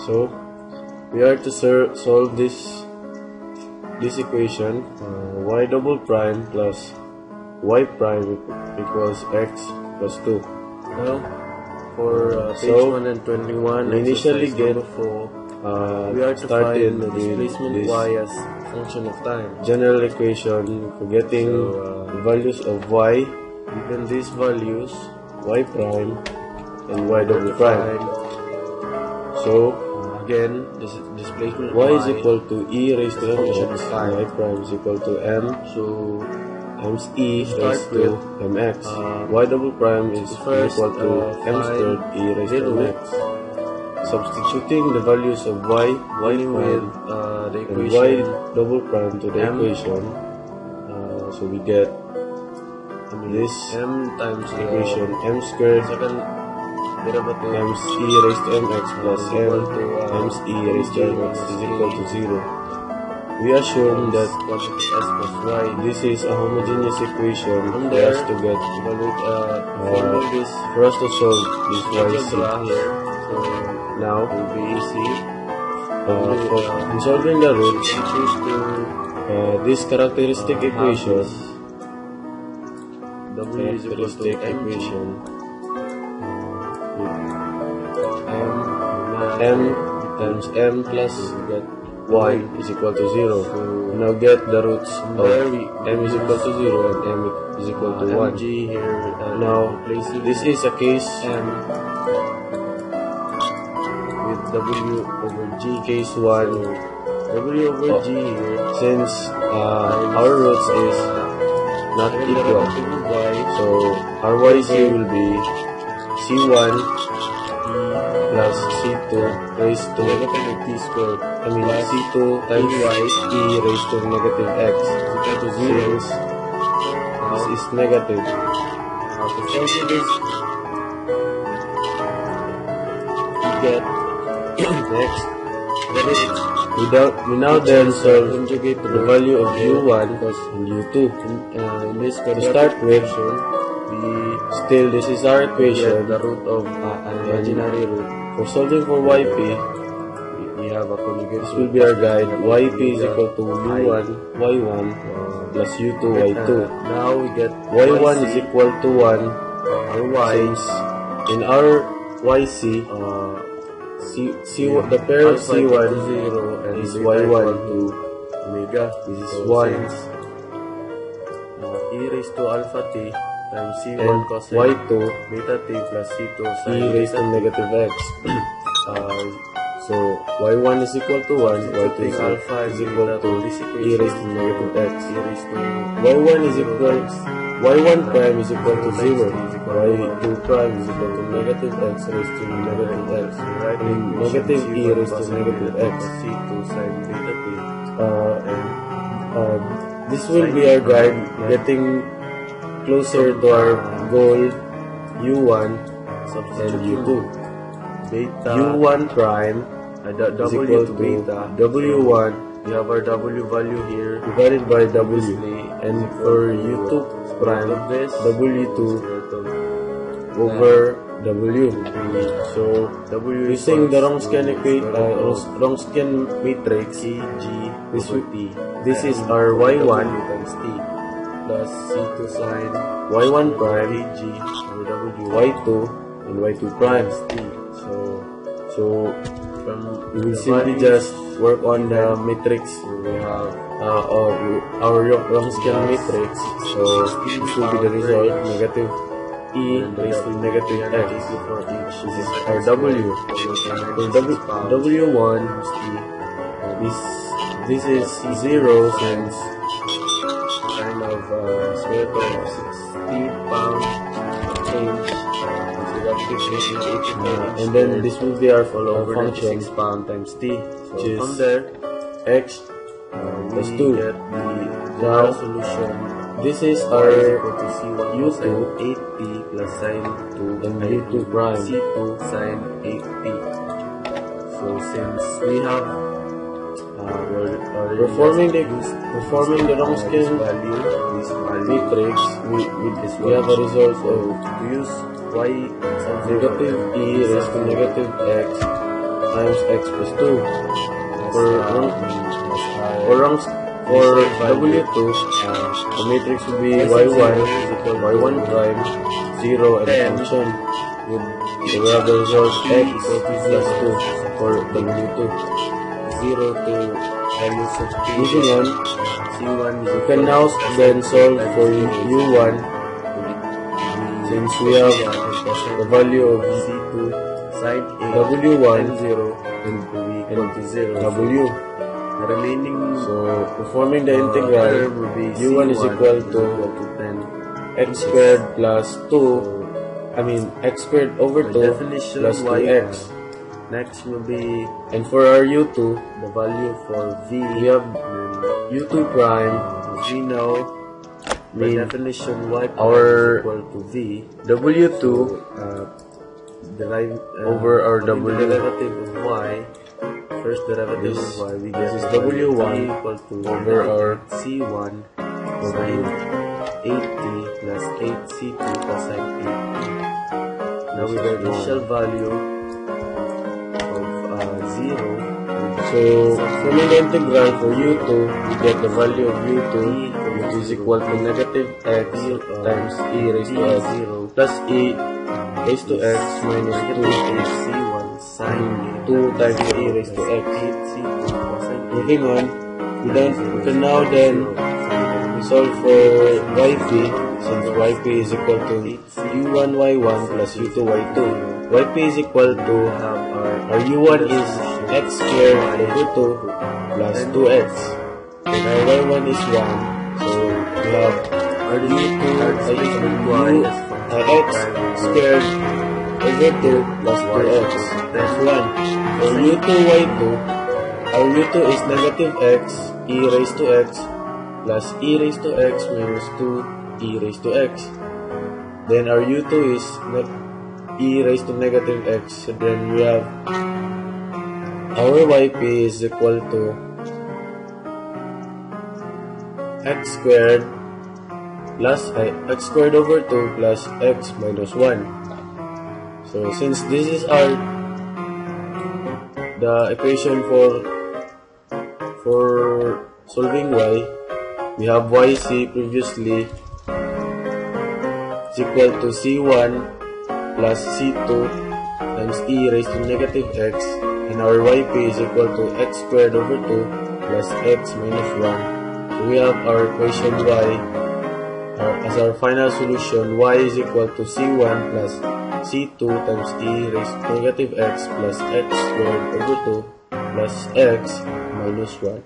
So we are to solve this equation. Y double prime plus y prime equals x plus 2. Well, for page 121, we initially get we are to find the displacement y as function of time. General equation for getting the values of y, given these values, y prime and y double prime. So again, this displacement y is equal to e raised to mx, y prime is equal to m, so m's e raised to mx. Y double prime is equal to m squared e raised to mx. Substituting the values of y prime the and equation y double prime to the equation, so we get this m times equation m squared second derivative m's e raised to mx plus m's e raised to mx is equal to 0. We assume that quantity s plus y. this is a homogeneous equation From for there, us to get forming this for us to solve this algebra yc. here, so Now, will be easy. for resolving the roots, this characteristic equation, w is equal to equation m times m plus y is equal to 0. Now get the roots of m is equal to 0 and m is equal to 1. here. Now, this is a case M with w over g. Case 1. W over g here. Since our roots is not equal, Y, so our yc will be c1 plus c2 raised to negative t squared. c2 times e raised to negative x Is equal to 0. since this is negative. To solve this, we get Next, that is we now then solve conjugate to the value of u1 and u2. in this To start with, we this is our get equation. the root of imaginary root. For solving for yp, We have a conjugate. this will be our guide. Yp is equal to u1 y1 plus u2 y2. Now we get y1 is equal to 1 or y. since in our yc, the pair of Alpha equal to c1 0 and is beta equal y1 to omega. This is So 1 since, e raised to alpha t times c1 and cosine y2 beta t plus c2 e sine raised to negative x. So y1 is equal to 1, y2 is equal to e raised to negative x. e raised to y1 is equal y1 prime is equal to 0, y2 prime is equal to negative x raised to negative x, and negative e raised to negative x. c2 sine beta t. This will be our guide getting closer to our goal u1 and u2. Beta u1 prime is w equal to to beta. w1 We have our w value here. divided by w, and for u2 prime, this w2 over w. So w using the Wronskian matrix, this is our y1 times t plus c2 sine y1 prime, g over w y2 and y2 prime. t. So From we will the simply values, just work on the matrix we have or our Wronskian matrix. So this will be the result, negative e raised to negative x. for each. This is our w. For w1, this is 0 since kind of square root of 60 pound change. and then this will be our follow over function 96 pound times t. So which is from there, x plus we 2. get the Now, solution. this is Y our is equal to c1 u2 cosine 8t plus sine 2 and u2 prime. c2 sine 8t. So since we have Performing the Wronskian matrix, we have a result of to use y negative e raised to negative x times x plus 2. For W2, the matrix will be y1 is equal to y1 prime, 0, and function. So we have the result x plus 2 for W2. 0 to value of t. Moving on, C1 we can now then solve for U1 since we have the value of C2 sine A W1 N0 and V equal to 0. W. The remaining So performing the term integral, will be U1 is equal to 10. x squared plus 2, x squared over 2 definition plus y 2x. Next will be And for our U2, the value for V. we have U2 prime, V now. The definition y prime our is equal to V. W2 Derive over our the W. derivative of y. First derivative of y, we get This is W1 equal to over our C1 sine 8t plus 8c2 cosine 8t. Now with the initial value of 0, So forming the integral for U2, we get the value of U2, which is equal to negative x times e raised to x plus e raised to x minus 2 C1 sine 2 times e raised to x. 8c2 cosine 8. Moving on, we can now then solve for yp, since yp is equal to u1 y1 plus u2 y2. Yp is equal to our u1 is x squared over 2 plus 2x. And our y1 is 1, so we have our u2 x squared over 2 plus 2x plus 1. For u2 y2, our u2 is negative x e raised to x plus e raised to x minus 2 e raised to x. Then our u2 is e raised to negative x. So then we have our yp is equal to x squared plus x squared over 2 plus x minus 1. So since this is the equation for solving y, we have yc previously is equal to c1 plus c2 times e raised to negative x, and our yp is equal to x squared over 2 plus x minus 1. So we have our equation y as our final solution. Y is equal to c1 plus c2 times e raised to negative x plus x squared over 2 plus x minus 1.